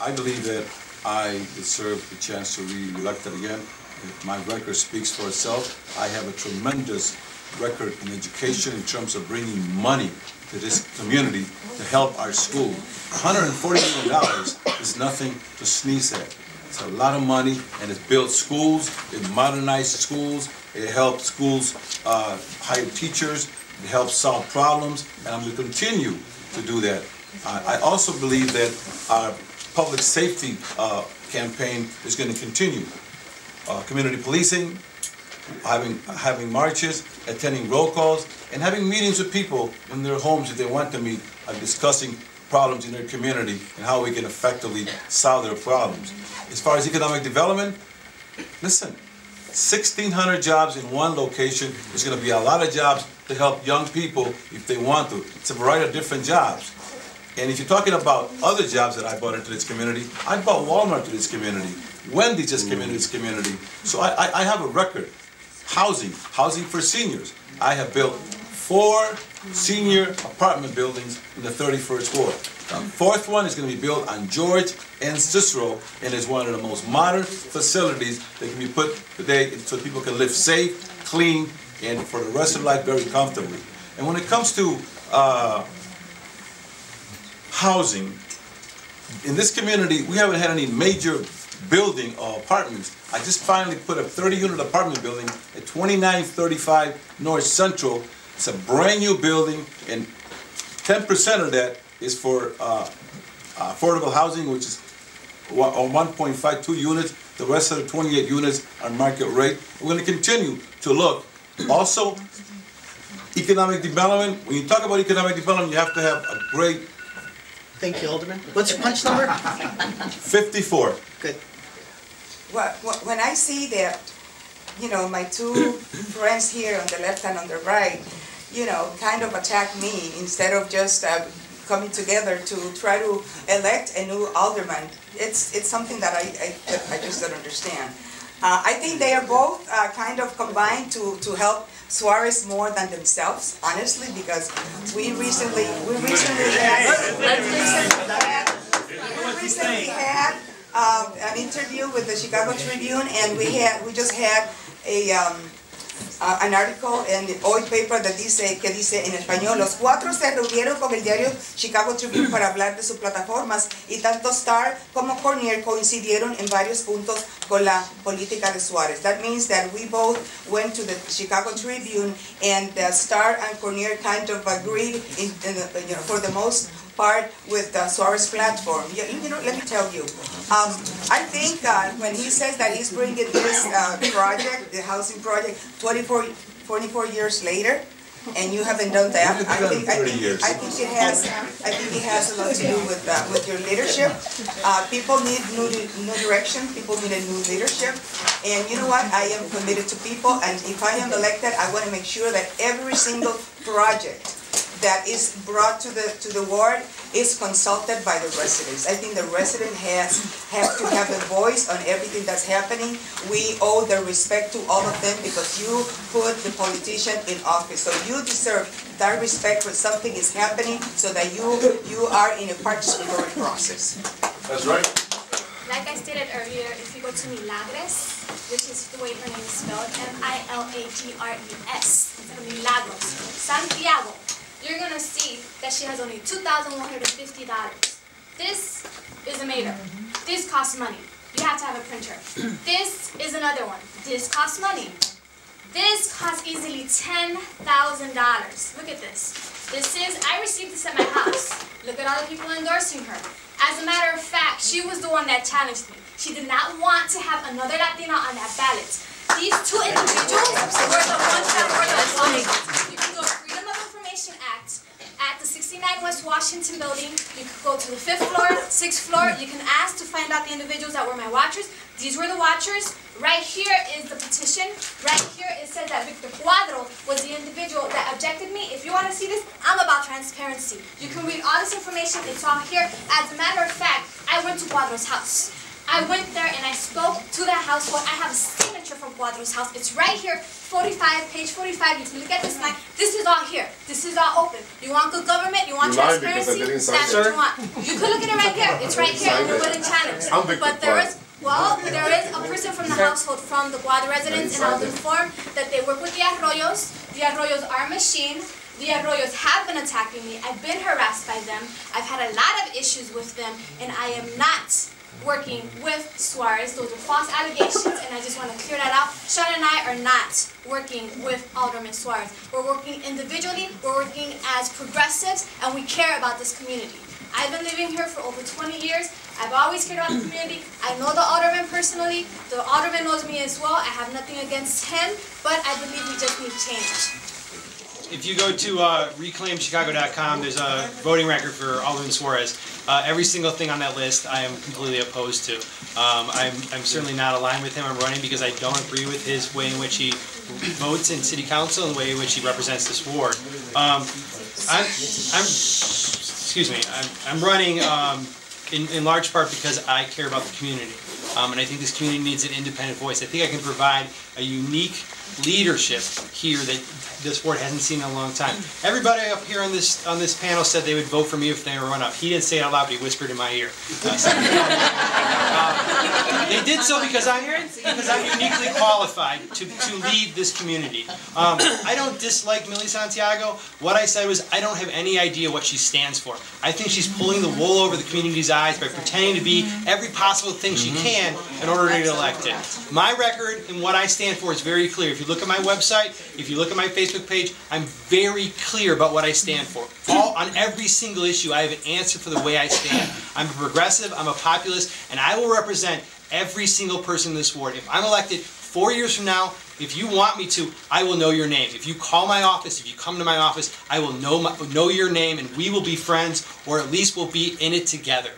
I believe that I deserve the chance to be elected again. My record speaks for itself. I have a tremendous record in education in terms of bringing money to this community to help our school. $140 million is nothing to sneeze at. It's a lot of money, and it's built schools, it modernized schools, it helps schools hire teachers, it helps solve problems, and I'm going to continue to do that. I also believe that our public safety campaign is going to continue. Community policing, having marches, attending roll calls, and having meetings with people in their homes if they want to meet, discussing problems in their community and how we can effectively solve their problems. As far as economic development, listen, 1,600 jobs in one location is going to be a lot of jobs to help young people if they want to. It's a variety of different jobs. And if you're talking about other jobs that I brought into this community, I brought Walmart to this community. Wendy's just came into this community. So I have a record. Housing for seniors. I have built 4 senior apartment buildings in the 31st Ward. The 4th one is going to be built on George and Cicero, and is one of the most modern facilities that can be put today so people can live safe, clean, and for the rest of life very comfortably. And when it comes to housing, in this community, we haven't had any major building or apartments. I just finally put a 30-unit apartment building at 2935 North Central. It's a brand new building, and 10% of that is for affordable housing, which is 1.52 units. The rest of the 28 units are market rate. We're going to continue to look. Also, economic development. When you talk about economic development, you have to have a great... Thank you, Alderman. What's your punch number? 54. Good. Well, when I see that, you know, my 2 friends here on the left and on the right, you know, kind of attack me instead of just coming together to try to elect a new alderman, it's something that I just don't understand. I think they are both kind of combined to help Suarez more than themselves, honestly, because we recently had an interview with the Chicago Tribune, and we just had an article in the Hoy paper que dice en español: los 4 se reunieron con el diario Chicago Tribune para hablar de sus plataformas, y tanto Starr como Cornier coincidieron en varios puntos con la política de Suarez. That means that we both went to the Chicago Tribune, and Starr and Cornier kind of agreed for the most part with the Suarez platform. You know, let me tell you, I think when he says that he's bringing this project, the housing project, 24 years later, and you haven't done that, I think it has a lot to do with your leadership. People need new direction. People need a new leadership. And you know what? I am committed to people, and if I am elected, I want to make sure that every single project that is brought to the ward is consulted by the residents. I think the resident have to have a voice on everything that's happening. We owe the respect to all of them because you put the politician in office. So you deserve that respect when something is happening, so that you are in a participatory process. That's right. Like I stated earlier, if you go to Milagres, which is the way her name is spelled, M-I-L-A-G-R-E-S, instead of Milagros, Santiago, you're going to see that she has only $2,150. This is a meter. This costs money. You have to have a printer. This is another one. This costs money. This costs easily $10,000. Look at this. I received this at my house. Look at all the people endorsing her. As a matter of fact, she was the one that challenged me. She did not want to have another Latina on that ballot. These 2 individuals were the ones that were the opponents. You can go Freedom of Information Act at the 69 West Washington building. You could go to the 5th floor, 6th floor. You can ask to find out the individuals that were my watchers. These were the watchers. Right here is the petition. Right here it says that Victor Cuadro was the individual that objected me. If you want to see this, I'm about transparency. You can read all this information. It's all here. As a matter of fact, I went to Cuadro's house. I went there and I spoke to that household. I have a signature from Cuadro's house. It's right here, 45, page 45. You can look at this line. This is all here. This is all open. You want good government? You want transparency? That's what you want. You can look at it right here. It's right here in the wooden channels. But there is a person from the household, from the Cuadro residents, and I was informed that they work with the Arroyos. The Arroyos are a machine. The Arroyos have been attacking me. I've been harassed by them. I've had a lot of issues with them, and I am not working with Suarez. Those are false allegations, and I just want to clear that out. Sean and I are not working with Alderman Suarez. We're working individually, we're working as progressives, and we care about this community. I've been living here for over 20 years. I've always cared about the community. I know the alderman personally. The alderman knows me as well. I have nothing against him, but I believe we just need change. If you go to reclaimchicago.com, there's a voting record for Alderman Suarez. Every single thing on that list I am completely opposed to. I'm certainly not aligned with him. I'm running because I don't agree with his way in which he votes in city council and the way in which he represents this ward. I'm running in large part because I care about the community. And I think this community needs an independent voice. I think I can provide a unique leadership here that this ward hasn't seen in a long time. Everybody up here on this panel said they would vote for me if they were run up. He didn't say it out loud, but he whispered in my ear. They did so because I'm uniquely qualified to lead this community. I don't dislike Millie Santiago. What I said was I don't have any idea what she stands for. I think she's pulling the wool over the community's eyes by pretending to be every possible thing she can in order to get elected. My record and what I stand for is very clear. If you look at my website, if you look at my Facebook page, I'm very clear about what I stand for. On every single issue, I have an answer for the way I stand. I'm a progressive, I'm a populist, and I will represent every single person in this ward. If I'm elected 4 years from now, if you want me to, I will know your name. If you call my office, if you come to my office, I will know your name, and we will be friends, or at least we'll be in it together.